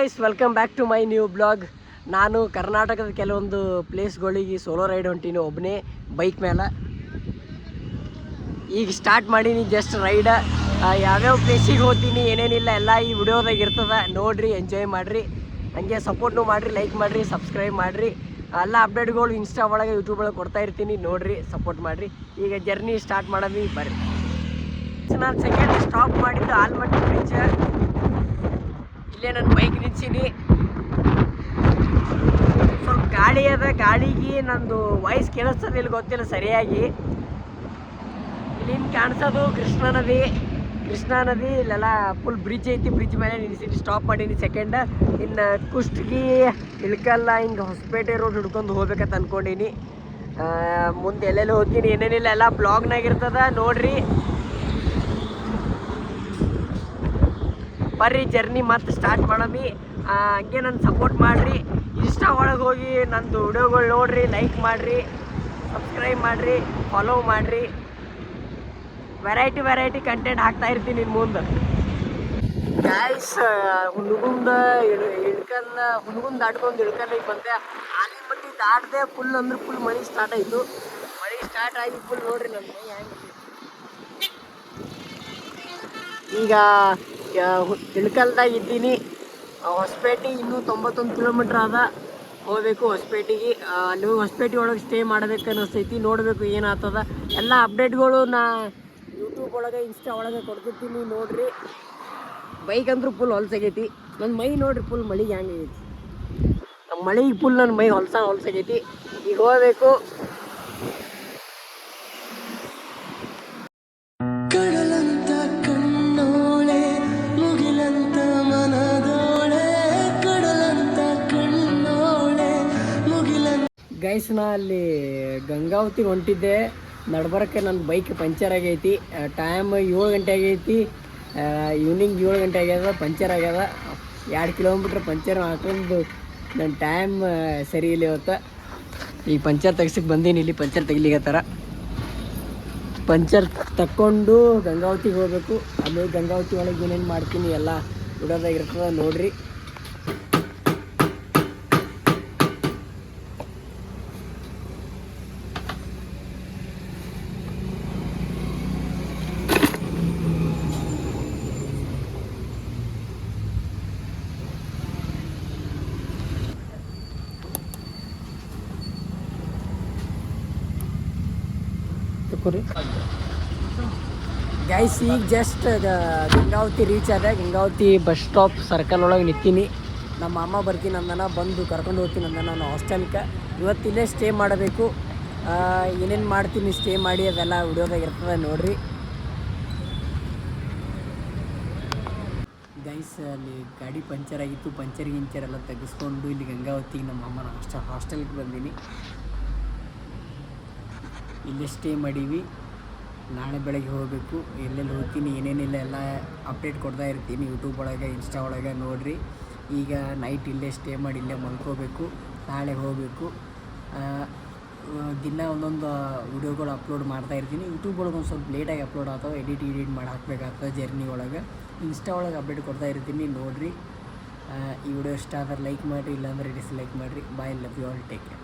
Guys, welcome back to my new blog. ನಾನು ಕರ್ನಾಟಕದ ಕೆಲವೊಂದು ಪ್ಲೇಸ್ಗಳಿಗೆ ಸೋಲೋ ರೈಡ್ ಹೊಂಟೀನಿ ಒಬ್ಬನೇ ಬೈಕ್ ಮೇಲೆ. ಈಗ ಸ್ಟಾರ್ಟ್ ಮಾಡೀನಿ ಜಸ್ಟ್ ರೈಡ. ಯಾವ್ಯಾವ ಪ್ಲೇಸಿಗೆ ಹೋಗ್ತೀನಿ ಏನೇನಿಲ್ಲ ಎಲ್ಲ ಈ ವಿಡಿಯೋದಾಗ ಇರ್ತದೆ. ನೋಡಿರಿ, ಎಂಜಾಯ್ ಮಾಡಿರಿ, ಹಂಗೆ ಸಪೋರ್ಟ್ನು ಮಾಡಿರಿ, ಲೈಕ್ ಮಾಡಿರಿ, ಸಬ್ಸ್ಕ್ರೈಬ್ ಮಾಡಿರಿ. ಎಲ್ಲ ಅಪ್ಡೇಟ್ಗಳು ಇನ್ಸ್ಟಾ ಒಳಗೆ ಯೂಟ್ಯೂಬ್ ಒಳಗೆ ಕೊಡ್ತಾ ಇರ್ತೀನಿ, ನೋಡಿರಿ, ಸಪೋರ್ಟ್ ಮಾಡಿರಿ. ಈಗ ಜರ್ನಿ ಸ್ಟಾರ್ಟ್ ಮಾಡೋದು ಬರ್ರಿ. ನಾನು ಸೆಕೆಂಡ್ ಸ್ಟಾಪ್ ಮಾಡಿದ್ದು ಆಲ್ಮಟ್ಟಿ ಬ್ರಿಡ್ಜ್. ಇಲ್ಲೇ ನನ್ನ ಬೈಕ್ ನಿಲ್ಸೀನಿ. ಸ್ವಲ್ಪ ಗಾಳಿ ಅದ, ಗಾಳಿಗೆ ನಂದು ವಾಯ್ಸ್ ಕೇಳಿಸ್ತದೆ ಇಲ್ಲಿ ಗೊತ್ತಿಲ್ಲ ಸರಿಯಾಗಿ. ಇಲ್ಲಿಂದ ಕಾಣಿಸೋದು ಕೃಷ್ಣಾ ನದಿ. ಇಲ್ಲೆಲ್ಲ ಫುಲ್ ಬ್ರಿಡ್ಜ್ ಐತಿ. ಬ್ರಿಡ್ಜ್ ಮೇಲೆ ನಿಲ್ಸೀನಿ, ಸ್ಟಾಪ್ ಮಾಡೀನಿ ಸೆಕೆಂಡ್. ಇನ್ನು ಕುಷ್ಟಗಿ, ಇಳ್ಕಲ್ಲ, ಹಿಂಗೆ ಹೊಸಪೇಟೆ ರೋಡ್ ಹಿಡ್ಕೊಂಡು ಹೋಗ್ಬೇಕಂತ ಅಂದ್ಕೊಂಡೀನಿ. ಮುಂದೆ ಎಲ್ಲೆಲ್ಲಿ ಹೋಗ್ತೀನಿ ಏನೇನಿಲ್ಲ ಎಲ್ಲ ಬ್ಲಾಗ್ನಾಗಿರ್ತದ, ನೋಡ್ರಿ. ಬರ್ರಿ ಜರ್ನಿ ಮತ್ತೆ ಸ್ಟಾರ್ಟ್ ಮಾಡಮಿ. ಹಂಗೆ ನನ್ನ ಸಪೋರ್ಟ್ ಮಾಡಿರಿ. ಇನ್ಸ್ಟಾ ಒಳಗೆ ಹೋಗಿ ನಂದು ವಿಡಿಯೋಗಳು ನೋಡಿರಿ, ಲೈಕ್ ಮಾಡಿರಿ, ಸಬ್ಸ್ಕ್ರೈಬ್ ಮಾಡಿರಿ, ಫಾಲೋ ಮಾಡಿರಿ. ವೆರೈಟಿ ಕಂಟೆಂಟ್ ಹಾಕ್ತಾ ಇರ್ತೀನಿ ಇನ್ನು ಮುಂದೆ. ಗೈಸ್, ಹುನಗುಂದ ದಾಟ್ಕೊಂಡು ಇಳ್ಕಲ್ಲಿಗೆ ಬಂದೆ. ಆಲಿಮಟ್ಟಿ ದಾಟದೆ ಫುಲ್ ಅಂದ್ರೆ ಫುಲ್ ಮಳೆ ಸ್ಟಾರ್ಟ್ ಆಯಿತು. ಮಳೆ ಸ್ಟಾರ್ಟ್ ಆಗಿ ಫುಲ್ ನೋಡ್ರಿ ನನ್ನ ಮೈ ಹೆಂಗೆ. ಈಗ ಇಳ್ಕಲ್ದಾಗ ಇದ್ದೀನಿ. ಹೊಸಪೇಟೆ ಇನ್ನೂ 91 ಕಿಲೋಮೀಟ್ರ್ ಅದ, ಹೋಗ್ಬೇಕು ಹೊಸಪೇಟೆಗೆ. ಅಲ್ಲಿ ಹೊಸಪೇಟೆ ಒಳಗೆ ಸ್ಟೇ ಮಾಡಬೇಕು ಅನ್ನಿಸ್ತೈತಿ. ನೋಡಬೇಕು ಏನಾಗ್ತದ. ಎಲ್ಲ ಅಪ್ಡೇಟ್ಗಳು ನಾ ಯೂಟ್ಯೂಬ್ ಒಳಗೆ ಇನ್ಸ್ಟಾ ಒಳಗೆ ಕೊಡ್ತಿರ್ತೀನಿ, ನೋಡಿರಿ. ಬೈಕ್ ಅಂದ್ರೂ ಫುಲ್ ಹೊಲ್ಸಾಗೈತಿ. ನನ್ನ ಮೈ ನೋಡ್ರಿ ಫುಲ್ ಮಳೆಗೆ ಹೆಂಗೆ ಆಗೈತಿ. ಮಳೆಗೆ ಫುಲ್ ನನ್ನ ಮೈ ಹೊಲ್ಸಾಗೈತಿ. ಈಗ ಹೋಗ್ಬೇಕು. ಗೈಸ್, ನಾ ಅಲ್ಲಿ ಗಂಗಾವತಿಗೆ ಹೊಂಟಿದ್ದೆ. ನಡ್ಬರಕ್ಕೆ ನನ್ನ ಬೈಕ್ ಪಂಚರ್ ಆಗೈತಿ. ಟೈಮ್ 7 ಗಂಟೆ ಆಗೈತಿ. ಈವ್ನಿಂಗ್ 7 ಗಂಟೆ ಆಗ್ಯದ. ಪಂಚರ್ ಆಗ್ಯದ. 2 ಕಿಲೋಮೀಟ್ರ್ ಪಂಚರ್ ಹಾಕೊಂಡು ನನ್ನ ಟೈಮ್ ಸರಿ ಇಲ್ಲ ಇವತ್ತು. ಈಗ ಪಂಚರ್ ತೆಗ್ಸಕ್ಕೆ ಬಂದೀನಿ. ಇಲ್ಲಿ ಪಂಚರ್ ತೆಗಿಲಿಕತ್ತಾರ. ಪಂಚರ್ ತಕ್ಕೊಂಡು ಗಂಗಾವತಿಗೆ ಹೋಗ್ಬೇಕು. ಆಮೇಲೆ ಗಂಗಾವತಿ ಒಳಗೆ ಏನೇನು ಮಾಡ್ತೀನಿ ಎಲ್ಲ ಬಿಡೋದಾಗಿರ್ತದೆ, ನೋಡಿರಿ. ಗೈಸ್, ಈಗ ಜಸ್ಟ್ ಗಂಗಾವತಿ ರೀಚ್ ಆದ. ಗಂಗಾವತಿ ಬಸ್ ಸ್ಟಾಪ್ ಸರ್ಕಲ್ ಒಳಗೆ ನಿಂತೀನಿ. ನಮ್ಮ ಅಮ್ಮ ಬರ್ತೀನಿ ಅಂದನ, ಬಂದು ಕರ್ಕೊಂಡು ಹೋಗ್ತೀನಿ ಅಂದನ ನಾನು ಹಾಸ್ಟೆಲ್ಗೆ. ಇವತ್ತಿಲ್ಲೇ ಸ್ಟೇ ಮಾಡಬೇಕು. ಏನೇನು ಮಾಡ್ತೀನಿ ಸ್ಟೇ ಮಾಡಿ ಅದೆಲ್ಲ ವಿಡಿಯೋದಾಗ ಇರ್ತದೆ, ನೋಡಿರಿ. ಗೈಸ್, ಅಲ್ಲಿ ಗಾಡಿ ಪಂಚರ್ ಆಗಿತ್ತು. ಪಂಚರ್ ಎಲ್ಲ ತೆಗೆಸ್ಕೊಂಡು ಇಲ್ಲಿ ಗಂಗಾವತಿಗೆ ನಮ್ಮ ಅಮ್ಮನ ಹಾಸ್ಟೆಲ್ಗೆ ಬಂದೀನಿ. ಇಲ್ಲೇ ಸ್ಟೇ ಮಾಡೀವಿ. ನಾಳೆ ಬೆಳಗ್ಗೆ ಹೋಗಬೇಕು. ಎಲ್ಲೆಲ್ಲಿ ಹೋಗ್ತೀನಿ ಏನೇನಿಲ್ಲ ಎಲ್ಲ ಅಪ್ಡೇಟ್ ಕೊಡ್ತಾ ಇರ್ತೀನಿ ಯೂಟ್ಯೂಬ್ ಒಳಗೆ, ಇನ್ಸ್ಟಾ ಒಳಗೆ, ನೋಡಿರಿ. ಈಗ ನೈಟ್ ಇಲ್ಲೇ ಸ್ಟೇ ಮಾಡಿ ಇಲ್ಲೇ ಮಲ್ಕೋಬೇಕು. ನಾಳೆ ಹೋಗಬೇಕು. ದಿನ ಒಂದೊಂದು ವಿಡಿಯೋಗಳು ಅಪ್ಲೋಡ್ ಮಾಡ್ತಾ ಇರ್ತೀನಿ. ಯೂಟ್ಯೂಬ್ ಒಳಗೆ ಒಂದು ಸ್ವಲ್ಪ ಲೇಟಾಗಿ ಅಪ್ಲೋಡ್ ಆಗ್ತಾವೆ. ಎಡಿಟ್ ಮಾಡಿ ಹಾಕಬೇಕಾಗ್ತದೆ ಜರ್ನಿ ಒಳಗೆ. ಇನ್ಸ್ಟಾ ಒಳಗೆ ಅಪ್ಡೇಟ್ ಕೊಡ್ತಾ ಇರ್ತೀನಿ, ನೋಡಿರಿ. ಈ ವಿಡಿಯೋ ಇಷ್ಟ ಆದ್ರೆ ಲೈಕ್ ಮಾಡಿರಿ, ಇಲ್ಲಾಂದರೆ ಡಿಸ್ಲೈಕ್ ಮಾಡಿರಿ. Bye, love you all, take care.